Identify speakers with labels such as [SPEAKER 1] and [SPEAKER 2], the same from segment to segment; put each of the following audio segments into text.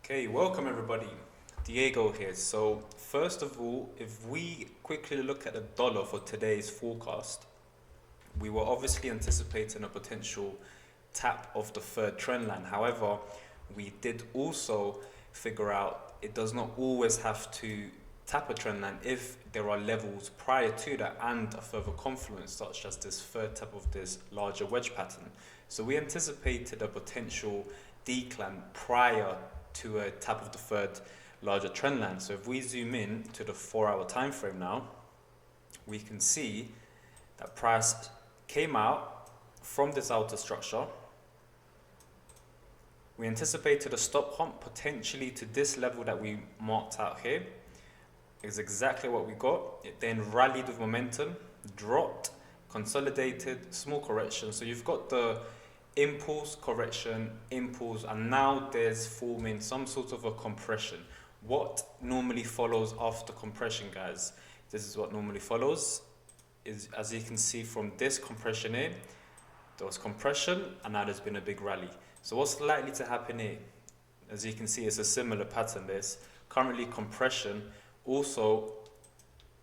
[SPEAKER 1] Okay, welcome everybody. Diego here. So first of all, if we quickly look at the dollar for today's forecast, we were obviously anticipating a potential tap of the third trend line. However, we did also figure out it does not always have to tap a trend line if there are levels prior to that and a further confluence, such as this third tap of this larger wedge pattern. So we anticipated a potential decline prior to a tap of the third larger trend line. So if we zoom in to the 4-hour time frame now, we can see that price came out from this outer structure. We anticipated a stop hump potentially to this level that we marked out here. Is exactly what we got. It then rallied with momentum, dropped, consolidated, small correction. So you've got the impulse, correction, impulse, and now there's forming some sort of a compression. What normally follows after compression, guys? This is what normally follows. Is, as you can see from this compression here, there was compression and now there's been a big rally. So what's likely to happen here? As you can see, it's a similar pattern. There's currently compression. Also,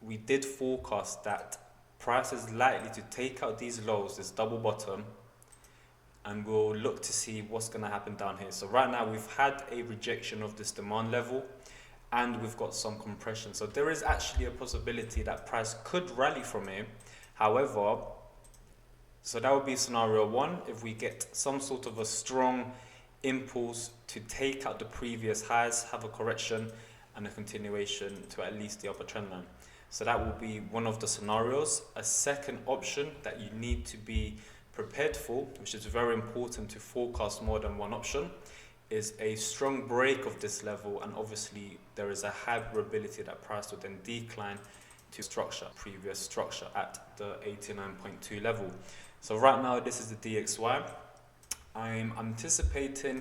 [SPEAKER 1] we did forecast that price is likely to take out these lows, this double bottom, and we'll look to see what's going to happen down here. So right now we've had a rejection of this demand level and we've got some compression. So there is actually a possibility that price could rally from here. However, so that would be scenario one, if we get some sort of a strong impulse to take out the previous highs, have a correction and a continuation to at least the upper trend line. So that will be one of the scenarios. A second option that you need to be prepared for, which is very important to forecast more than one option, is a strong break of this level, and obviously there is a high probability that price will then decline to previous structure at the 89.2 level. So right now this is the DXY. I'm anticipating,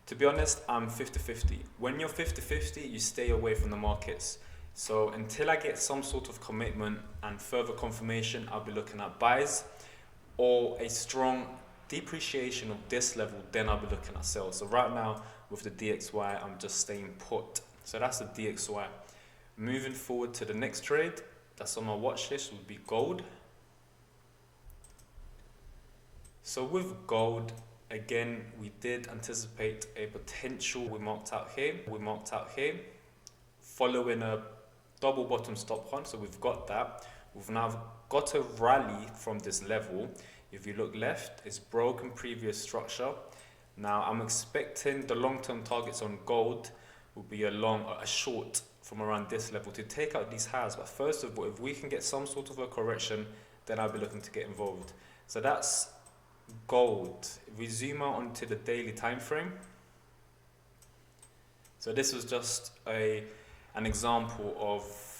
[SPEAKER 1] to be honest, I'm 50-50. When you're 50-50, you stay away from the markets. So until I get some sort of commitment and further confirmation, I'll be looking at buys, or a strong depreciation of this level, then I'll be looking at sales. So right now with the DXY, I'm just staying put. So that's the DXY. Moving forward to the next trade that's on my watch list would be gold. So with gold, again, we did anticipate a potential, we marked out here, following a double bottom stop hunt. So we've got that. We've now got a rally from this level. If you look left, it's broken previous structure. Now I'm expecting the long-term targets on gold will be a short from around this level to take out these highs. But first of all, if we can get some sort of a correction, then I'll be looking to get involved. So that's gold. If we zoom out onto the daily time frame, so this was just an example of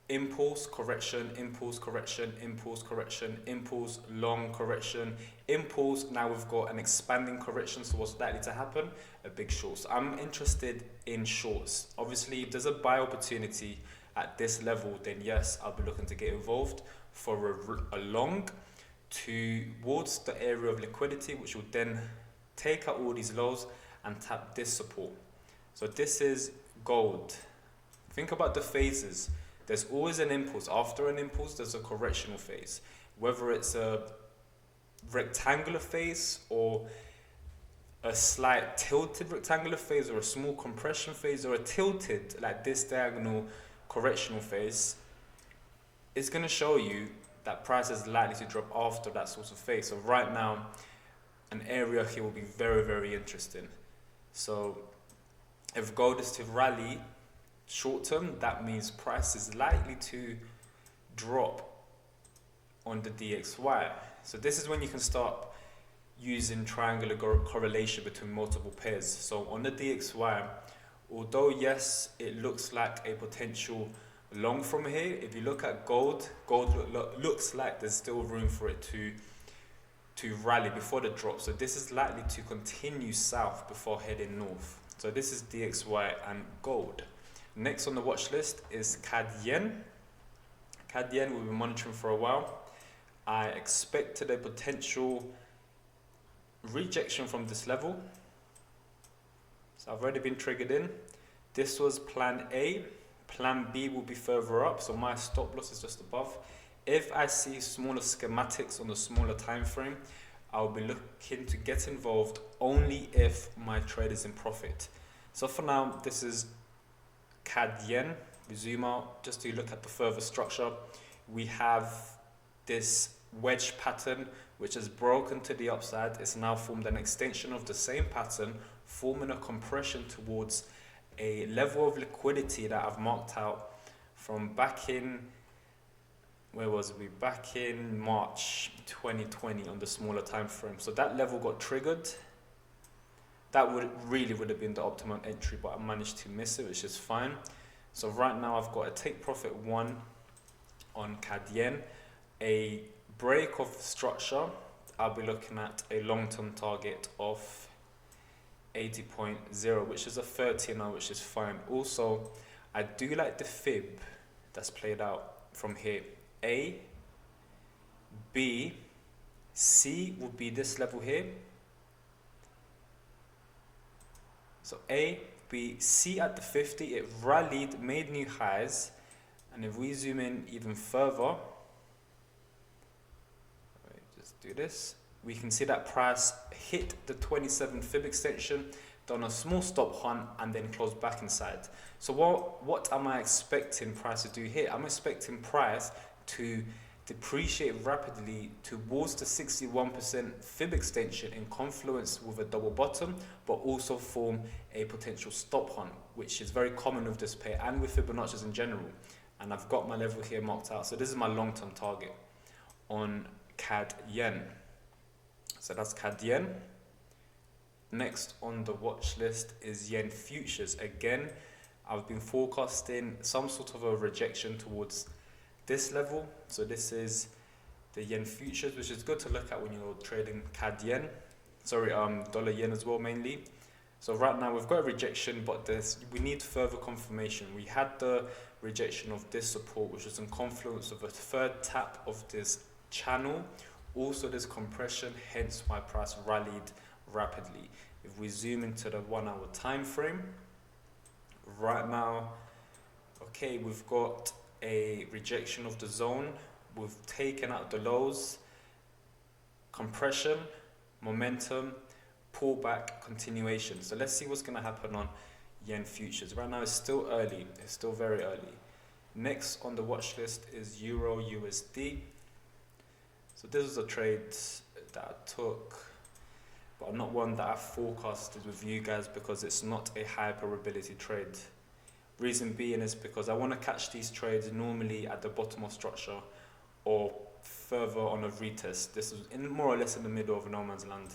[SPEAKER 1] impulse, correction, impulse, correction, impulse, correction, impulse, long correction, impulse. Now we've got an expanding correction. So what's likely to happen? A big short. So I'm interested in shorts. Obviously, if there's a buy opportunity at this level, then yes, I'll be looking to get involved for a long towards the area of liquidity, which will then take out all these lows and tap this support. So this is gold. Think about the phases. There's always an impulse. After an impulse, there's a correctional phase. Whether it's a rectangular phase or a slight tilted rectangular phase or a small compression phase or a tilted like this diagonal correctional phase, it's going to show you that price is likely to drop after that sort of phase. So right now, an area here will be very, very interesting. So if gold is to rally short term, that means price is likely to drop on the DXY. So this is when you can start using triangular correlation between multiple pairs. So on the DXY, although yes, it looks like a potential long from here, if you look at gold looks like there's still room for it to rally before the drop. So this is likely to continue south before heading north. So this is DXY and gold. Next on the watch list is CAD Yen. CAD Yen we've been monitoring for a while. I expected a potential rejection from this level. So I've already been triggered in. This was plan A. Plan B will be further up, so my stop loss is just above. If I see smaller schematics on the smaller time frame, I'll be looking to get involved only if my trade is in profit. So for now, this is CAD yen. We zoom out just to look at the further structure. We have this wedge pattern which has broken to the upside. It's now formed an extension of the same pattern, forming a compression towards a level of liquidity that I've marked out from back in, where was we? Back in March 2020 on the smaller time frame. So that level got triggered. That would have been the optimum entry, but I managed to miss it, which is fine. So right now I've got a take profit 1 on CAD yen, a break of structure. I'll be looking at a long-term target of 80.0, which is a 30 now, which is fine. Also, I do like the fib that's played out from here. A, B, C would be this level here. So A, B, C at the 50, it rallied, made new highs, and if we zoom in even further, just do this, we can see that price hit the 27 fib extension, done a small stop hunt, and then closed back inside. So what am I expecting price to do here? I'm expecting price to depreciate rapidly towards the 61% fib extension in confluence with a double bottom, but also form a potential stop hunt, which is very common with this pair and with Fibonacci's in general. And I've got my level here marked out. So this is my long-term target on CAD yen. So that's CAD yen. Next on the watch list is yen futures. Again, I've been forecasting some sort of a rejection towards this level. So this is the yen futures, which is good to look at when you're trading CAD yen. Sorry, dollar yen as well mainly. So right now we've got a rejection, but we need further confirmation. We had the rejection of this support, which was in confluence of a third tap of this channel. Also this compression, hence why price rallied rapidly. If we zoom into the 1 hour time frame, right now, okay, we've got a rejection of the zone. We've taken out the lows, compression, momentum, pullback, continuation. So let's see what's going to happen on yen futures. Right now it's still early, it's still very early. Next on the watch list is Euro USD. So this is a trade that I took, but not one that I forecasted with you guys because it's not a high probability trade. Reason being is because I want to catch these trades normally at the bottom of structure or further on a retest. This is more or less in the middle of no man's land.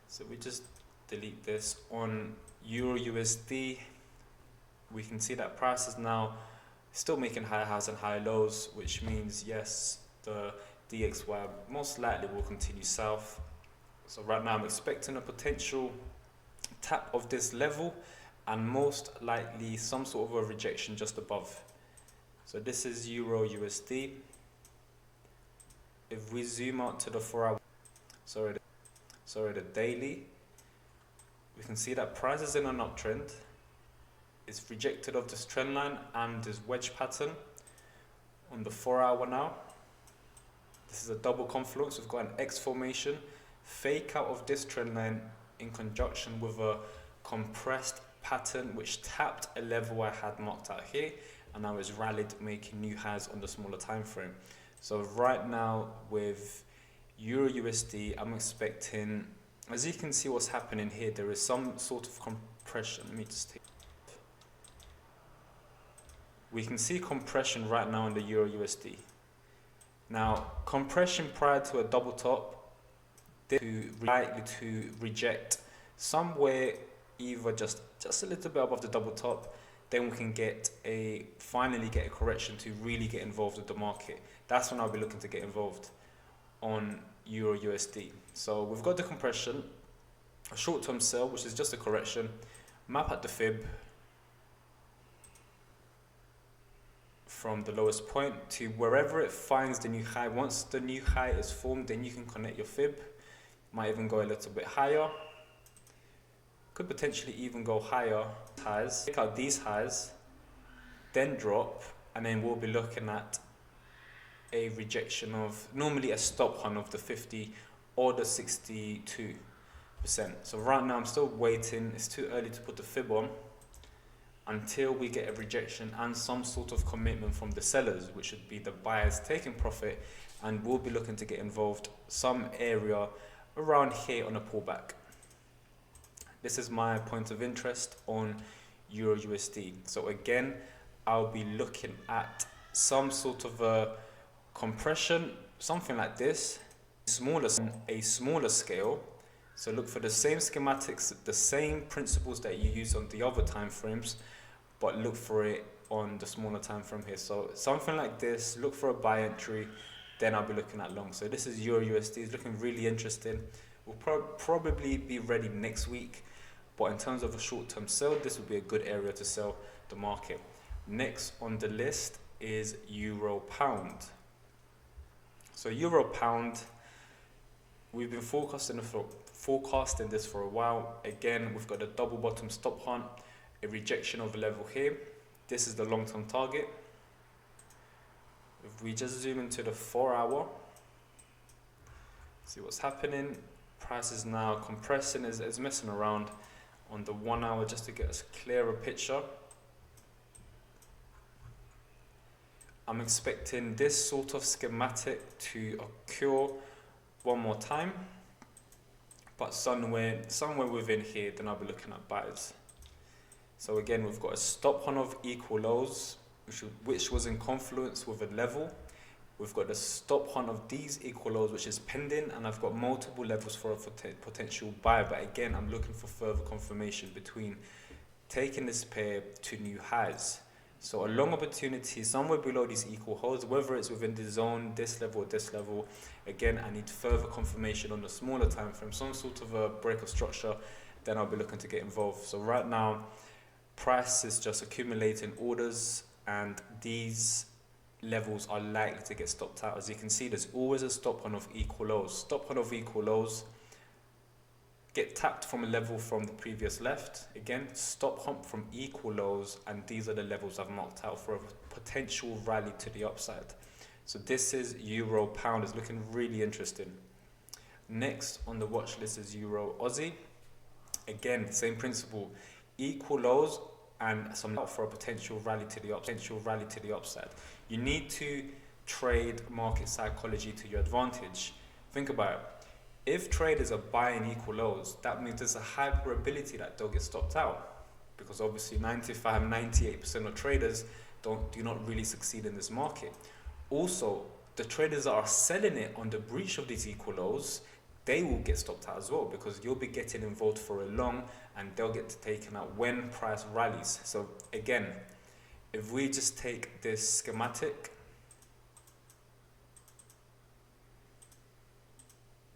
[SPEAKER 1] So we just delete this. On Euro USD, we can see that price is now still making high highs and high lows, which means yes, the DXY most likely will continue south. So right now I'm expecting a potential tap of this level and most likely some sort of a rejection just above. So this is Euro USD. If we zoom out to the 4 hour, the daily, we can see that price is in an uptrend. It's rejected of this trend line and this wedge pattern on the 4 hour now. This is a double confluence. We've got an X formation, fake out of this trend line in conjunction with a compressed pattern which tapped a level I had marked out here, and now it's rallied, making new highs on the smaller time frame. So right now with Euro USD, I'm expecting, as you can see what's happening here, there is some sort of compression. Let me just take. We can see compression right now in the Euro USD. Now, compression prior to a double top, likely to reject somewhere either just a little bit above the double top, then we can finally get a correction to really get involved with the market. That's when I'll be looking to get involved on Euro USD. So we've got the compression, a short-term sell, which is just a correction, map at the fib from the lowest point to wherever it finds the new high. Once the new high is formed, then you can connect your fib. Might even go a little bit higher. could potentially even go higher highs, pick out these highs, then drop, and then we'll be looking at a rejection of normally a stop hunt of the 50 or the 62%. So right now I'm still waiting. It's too early to put the fib on until we get a rejection and some sort of commitment from the sellers, which would be the buyers taking profit, and we'll be looking to get involved some area around here on a pullback. This is my point of interest on Euro USD. So again, I'll be looking at some sort of a compression, something like this, a smaller scale. So look for the same schematics, the same principles that you use on the other time frames, but look for it on the smaller time frame here. So something like this, look for a buy entry, then I'll be looking at long. So this is Euro USD, it's looking really interesting. We'll probably be ready next week, but in terms of a short-term sell, this would be a good area to sell the market. Next on the list is Euro Pound. So Euro Pound, we've been forecasting this for a while. Again, we've got a double bottom stop hunt, a rejection of a level here. This is the long-term target. If we just zoom into the 4 hour, see what's happening. Price is now compressing, is messing around on the 1 hour just to get a clearer picture. I'm expecting this sort of schematic to occur one more time, but somewhere within here, then I'll be looking at buys. So again, we've got a stop hunt of equal lows, which was in confluence with a level. We've got the stop hunt of these equal lows, which is pending, and I've got multiple levels for a potential buy. But again, I'm looking for further confirmation between taking this pair to new highs. So a long opportunity somewhere below these equal holds, whether it's within the zone, this level or this level. Again, I need further confirmation on the smaller time frame, some sort of a break of structure, then I'll be looking to get involved. So right now, price is just accumulating orders, and these levels are likely to get stopped out. As you can see, there's always a stop hunt of equal lows. Stop hunt of equal lows get tapped from a level from the previous left. Again, stop hunt from equal lows, and these are the levels I've marked out for a potential rally to the upside. So this is Euro Pound, is looking really interesting. Next on the watch list is Euro Aussie. Again, same principle, equal lows and some out for a potential rally to the upside. You need to trade market psychology to your advantage. Think about it. If traders are buying equal lows, that means there's a high probability that they'll get stopped out, because obviously 98% of traders do not really succeed in this market. Also, the traders that are selling it on the breach of these equal lows, they will get stopped out as well, because you'll be getting involved for a long and they'll get taken out when price rallies. So again, if we just take this schematic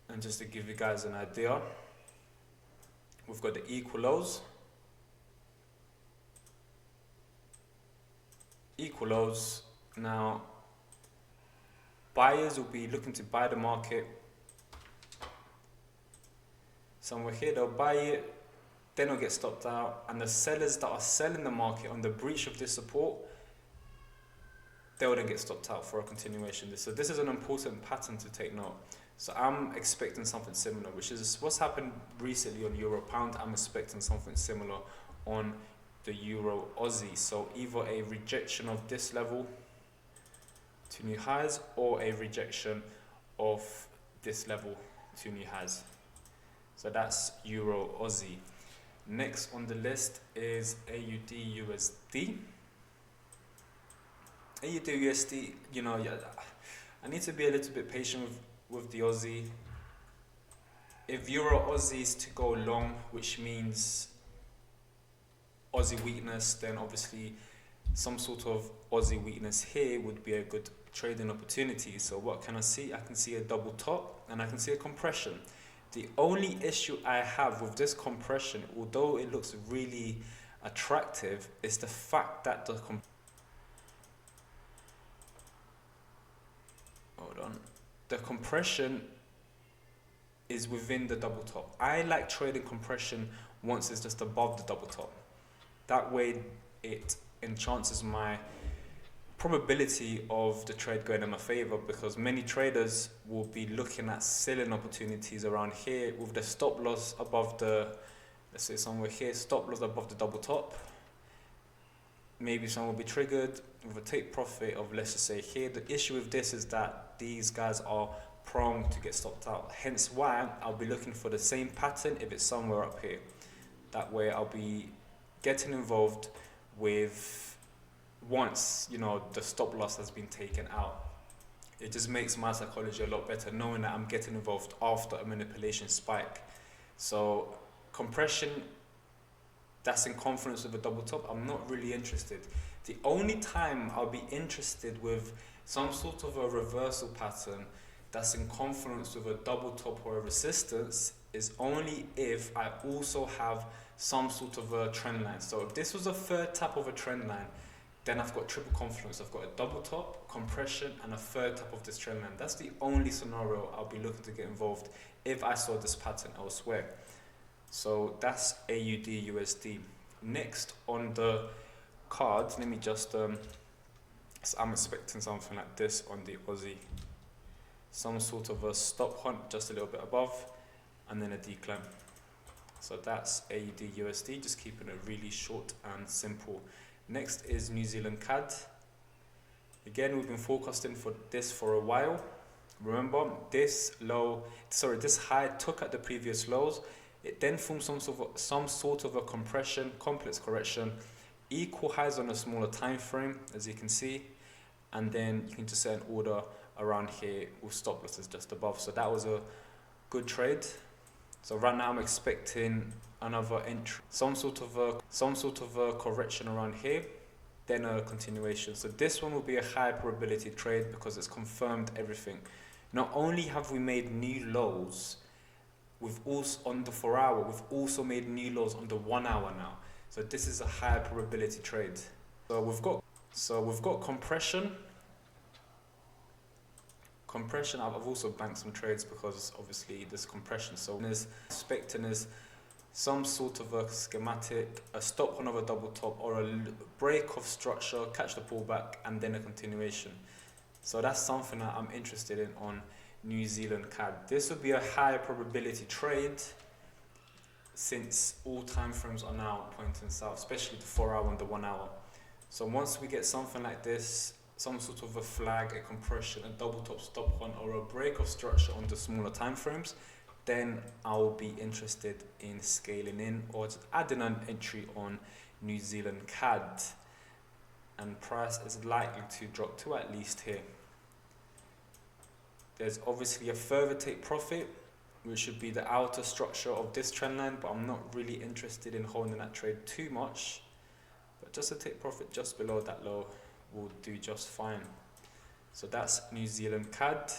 [SPEAKER 1] and just to give you guys an idea, we've got the equal lows, now buyers will be looking to buy the market somewhere here, they'll buy it, then they'll get stopped out, and the sellers that are selling the market on the breach of this support, they'll then get stopped out for a continuation. So this is an important pattern to take note. So I'm expecting something similar, which is what's happened recently on Euro Pound. I'm expecting something similar on the Euro Aussie. So either a rejection of this level to new highs, or a rejection of this level to new highs. So that's Euro Aussie. Next on the list is AUD USD. AUD USD, I need to be a little bit patient with the Aussie. If Euro Aussie is to go long, which means Aussie weakness, then obviously some sort of Aussie weakness here would be a good trading opportunity. So what can I see? I can see a double top and I can see a compression. The only issue I have with this compression, although it looks really attractive, is the fact that the compression is within the double top. I like trading compression once it's just above the double top. That way it enhances my probability of the trade going in my favor, because many traders will be looking at selling opportunities around here with the stop loss above the, let's say somewhere here, stop loss above the double top. Maybe someone will be triggered with a take profit of, let's just say here. The issue with this is that these guys are prone to get stopped out, hence why I'll be looking for the same pattern if it's somewhere up here. That way I'll be getting involved with once, you know, the stop loss has been taken out. It just makes my psychology a lot better knowing that I'm getting involved after a manipulation spike. So compression that's in confluence with a double top, I'm not really interested. The only time I'll be interested with some sort of a reversal pattern that's in confluence with a double top or a resistance is only if I also have some sort of a trend line. So if this was a third tap of a trend line, then I've got triple confluence. I've got a double top, compression, and a third tap of this trend line. That's the only scenario I'll be looking to get involved if I saw this pattern elsewhere. So that's AUD USD. Next on the cards, let me just so I'm expecting something like this on the Aussie. Some sort of a stop hunt just a little bit above, and then a decline. So that's AUD USD, just keeping it really short and simple. Next is New Zealand CAD. Again, we've been forecasting for this for a while. Remember, this high took at the previous lows. It then formed some sort of a compression, complex correction, equal highs on a smaller time frame, as you can see, and then you can just set an order around here with stop losses just above. So that was a good trade. So right now I'm expecting another entry, some sort of a correction around here, then a continuation. So this one will be a high probability trade because it's confirmed everything. Not only have we made new lows, we've also on the 4 hour, we've also made new lows on the 1 hour now. So this is a high probability trade. So we've got compression. I've also banked some trades because obviously there's compression. So there's expecting is some sort of a schematic, a stop on of a double top, or a break of structure, catch the pullback, and then a continuation. So that's something that I'm interested in on New Zealand CAD. This would be a higher probability trade since all time frames are now pointing south, especially the 4 hour and the 1 hour. So once we get something like this, some sort of a flag, a compression, a double top stop on, or a break of structure on the smaller time frames, then I'll be interested in scaling in or just adding an entry on New Zealand CAD. And price is likely to drop to at least here. There's obviously a further take profit, which should be the outer structure of this trend line, but I'm not really interested in holding that trade too much. But just a take profit just below that low will do just fine. So that's New Zealand CAD.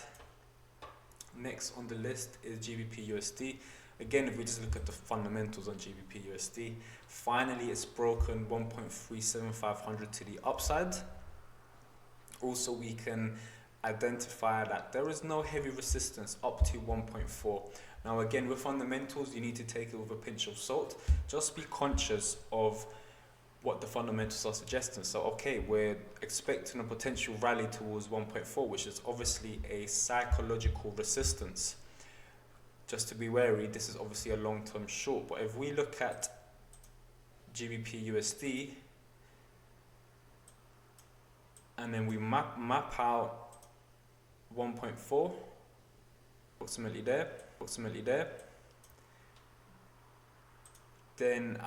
[SPEAKER 1] Next on the list is GBP USD. Again, if we just look at the fundamentals on GBP USD, finally it's broken 1.37500 to the upside. Also, we can identify that there is no heavy resistance up to 1.4. Now again, with fundamentals, you need to take it with a pinch of salt. Just be conscious of what the fundamentals are suggesting. So okay, we're expecting a potential rally towards 1.4, which is obviously a psychological resistance. Just to be wary, this is obviously a long-term short, but if we look at GBP USD and then we map out 1.4, approximately there, then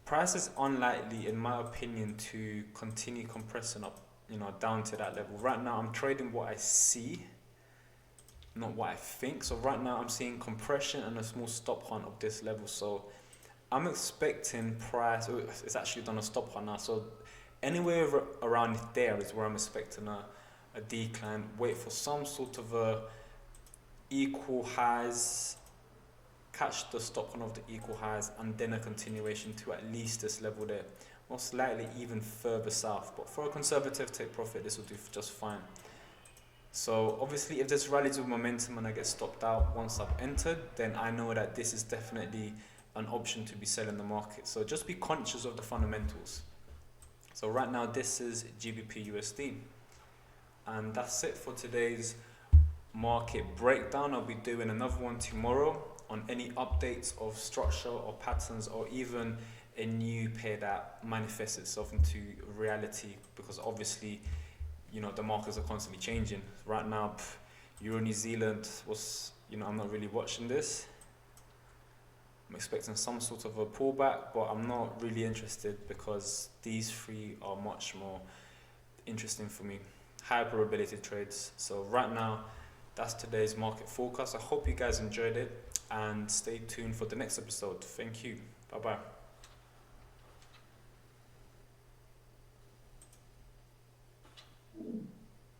[SPEAKER 1] price is unlikely, in my opinion, to continue compressing up, down to that level. Right now, I'm trading what I see, not what I think. So right now, I'm seeing compression and a small stop hunt of this level. So I'm expecting price. It's actually done a stop hunt now. So anywhere around there is where I'm expecting a decline. Wait for some sort of a equal highs, catch the stop hunt of the equal highs, and then a continuation to at least this level there, most likely even further south. But for a conservative take profit, this will do just fine. So obviously if there's rallies with momentum and I get stopped out once I've entered, then I know that this is definitely an option to be selling the market. So just be conscious of the fundamentals. So right now this is GBP USD, and that's it for today's market breakdown. I'll be doing another one tomorrow on any updates of structure or patterns, or even a new pair that manifests itself into reality, because obviously, you know, the markets are constantly changing. Right now, Euro New Zealand was, you know, I'm not really watching this. I'm expecting some sort of a pullback, but I'm not really interested because these three are much more interesting for me. Higher probability trades. So right now, that's today's market forecast. I hope you guys enjoyed it, and stay tuned for the next episode. Thank you. Bye bye.